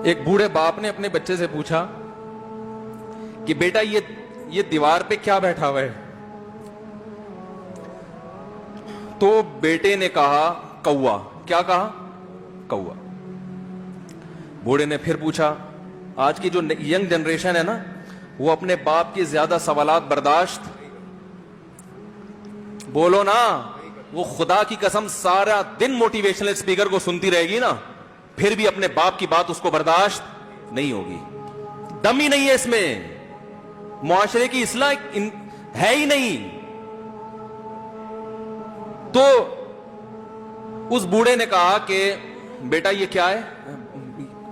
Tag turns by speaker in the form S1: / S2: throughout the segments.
S1: ایک بوڑھے باپ نے اپنے بچے سے پوچھا کہ بیٹا یہ دیوار پہ کیا بیٹھا ہوا ہے؟ تو بیٹے نے کہا کوا۔ کیا کہا؟ کوا۔ بوڑھے نے پھر پوچھا، آج کی جو ینگ جنریشن ہے نا، وہ اپنے باپ کے زیادہ سوالات برداشت، بولو نا، وہ خدا کی قسم سارا دن موٹیویشنل اسپیکر کو سنتی رہے گی نا، پھر بھی اپنے باپ کی بات اس کو برداشت نہیں ہوگی۔ دم ہی نہیں ہے اس میں، معاشرے کی اصلاح ہے ہی نہیں۔ تو اس بوڑھے نے کہا کہ بیٹا یہ کیا ہے؟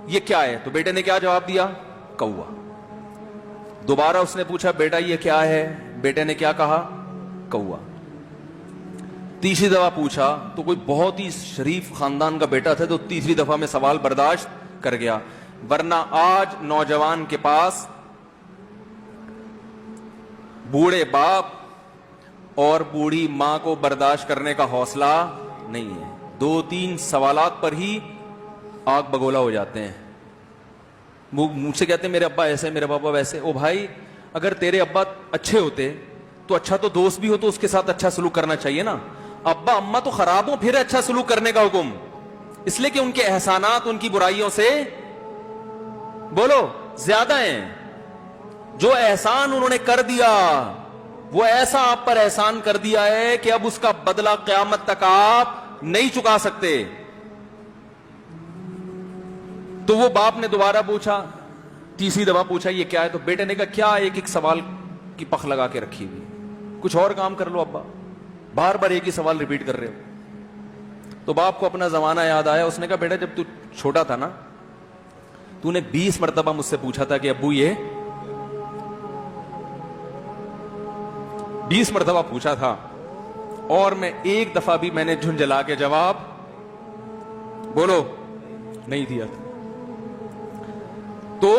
S1: یہ کیا ہے؟ تو بیٹے نے کیا جواب دیا؟ کوا۔ دوبارہ اس نے پوچھا بیٹا یہ کیا ہے؟ بیٹے نے کیا کہا؟ کوا۔ تیسری دفعہ پوچھا تو کوئی بہت ہی شریف خاندان کا بیٹا تھا، تو تیسری دفعہ میں سوال برداشت کر گیا، ورنہ آج نوجوان کے پاس بوڑھے باپ اور بوڑھی ماں کو برداشت کرنے کا حوصلہ نہیں ہے۔ 2-3 سوالات پر ہی آگ بگولا ہو جاتے ہیں۔ مجھ سے کہتے ہیں میرے ابا ایسے، میرے پاپا ویسے۔ او بھائی، اگر تیرے ابا اچھے ہوتے تو اچھا تو دوست بھی ہو تو اس کے ساتھ اچھا سلوک کرنا چاہیے نا۔ ابا اما تو خراب ہو، پھر اچھا سلوک کرنے کا حکم، اس لیے کہ ان کے احسانات ان کی برائیوں سے بولو زیادہ ہیں۔ جو احسان انہوں نے کر دیا، وہ ایسا آپ پر احسان کر دیا ہے کہ اب اس کا بدلہ قیامت تک آپ نہیں چکا سکتے۔ تو وہ باپ نے دوبارہ پوچھا، تیسری دفعہ پوچھا یہ کیا ہے؟ تو بیٹے نے کہا کیا ایک سوال کی پخ لگا کے رکھی ہوئی، کچھ اور کام کر لو ابا، بار بار ایک ہی سوال ریپیٹ کر رہے ہو۔ تو باپ کو اپنا زمانہ یاد آیا، اس نے کہا بیٹا جب تو چھوٹا تھا نا، تو نے 20 مرتبہ مجھ سے پوچھا تھا کہ ابو یہ 20 مرتبہ پوچھا تھا، اور میں ایک دفعہ بھی میں نے جھنجھلا کے جواب بولو نہیں دیا تھا۔ تو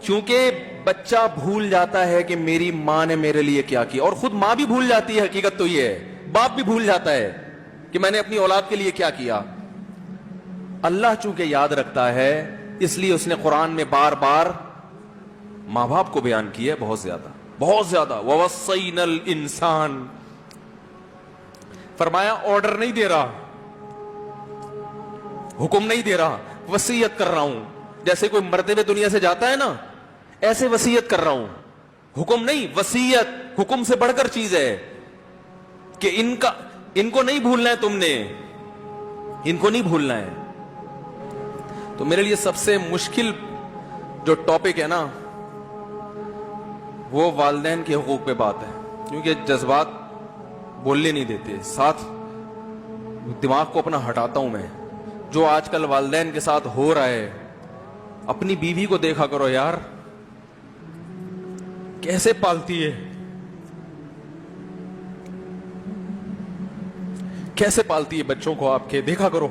S1: چونکہ بچہ بھول جاتا ہے کہ میری ماں نے میرے لیے کیا کیا، اور خود ماں بھی بھول جاتی ہے، حقیقت تو یہ ہے، باپ بھی بھول جاتا ہے کہ میں نے اپنی اولاد کے لیے کیا کیا۔ اللہ چونکہ یاد رکھتا ہے، اس لیے اس نے قرآن میں بار بار ماں باپ کو بیان کیا ہے، بہت زیادہ بہت زیادہ۔ وَوَصَّيْنَا الْإِنسَانَ، فرمایا آرڈر نہیں دے رہا، حکم نہیں دے رہا، وصیت کر رہا ہوں۔ جیسے کوئی مرتے ہوئے دنیا سے جاتا ہے نا، ایسے وصیت کر رہا ہوں، حکم نہیں، وصیت حکم سے بڑھ کر چیز ہے کہ ان کو نہیں بھولنا ہے، تم نے ان کو نہیں بھولنا ہے۔ تو میرے لیے سب سے مشکل جو ٹاپک ہے نا، وہ والدین کے حقوق پہ بات ہے، کیونکہ جذبات بولنے نہیں دیتے، ساتھ دماغ کو اپنا ہٹاتا ہوں میں۔ جو آج کل والدین کے ساتھ ہو رہا ہے، اپنی بیوی کو دیکھا کرو یار، کیسے پالتی ہے، کیسے پالتی ہے بچوں کو آپ کے، دیکھا کرو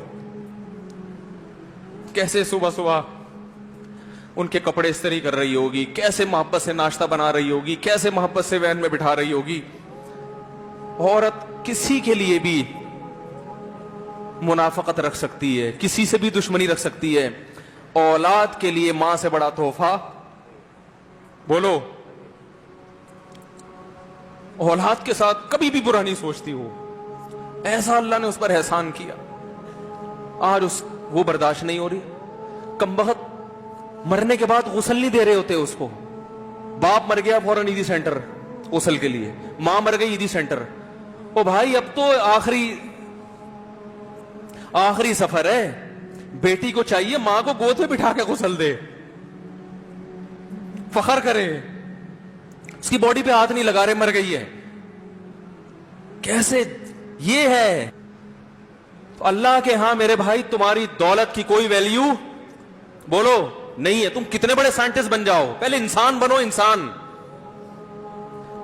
S1: کیسے صبح صبح ان کے کپڑے استری کر رہی ہوگی، کیسے محبت سے ناشتہ بنا رہی ہوگی، کیسے محبت سے وین میں بٹھا رہی ہوگی۔ عورت کسی کے لیے بھی منافقت رکھ سکتی ہے، کسی سے بھی دشمنی رکھ سکتی ہے، اولاد کے لیے ماں سے بڑا تحفہ بولو، اولاد کے ساتھ کبھی بھی برا نہیں سوچتی ہو، ایسا اللہ نے اس پر احسان کیا، آج وہ برداشت نہیں ہو رہی۔ کمبخت مرنے کے بعد غسل نہیں دے رہے ہوتے اس کو، باپ مر گیا فوراً عیدی سینٹر غسل کے لیے، ماں مر گئی عیدی سینٹر۔ او بھائی اب تو آخری سفر ہے، بیٹی کو چاہیے ماں کو گود میں بٹھا کے غسل دے، فخر کرے، اس کی باڈی پہ ہاتھ نہیں لگا رہے، مر گئی ہے۔ کیسے یہ ہے؟ تو اللہ کے ہاں میرے بھائی تمہاری دولت کی کوئی ویلیو بولو نہیں ہے، تم کتنے بڑے سائنٹسٹ بن جاؤ، پہلے انسان بنو، انسان۔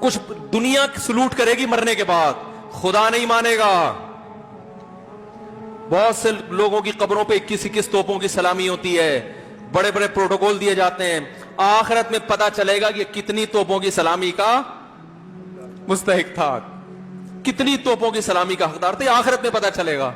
S1: کچھ دنیا سلوٹ کرے گی مرنے کے بعد، خدا نہیں مانے گا۔ بہت سے لوگوں کی قبروں پہ 21 توپوں کی سلامی ہوتی ہے، بڑے بڑے پروٹوکول دیے جاتے ہیں، آخرت میں پتا چلے گا کہ کتنی توپوں کی سلامی کا مستحق تھا، کتنی توپوں کی سلامی کا حقدار تھے، آخرت میں پتا چلے گا۔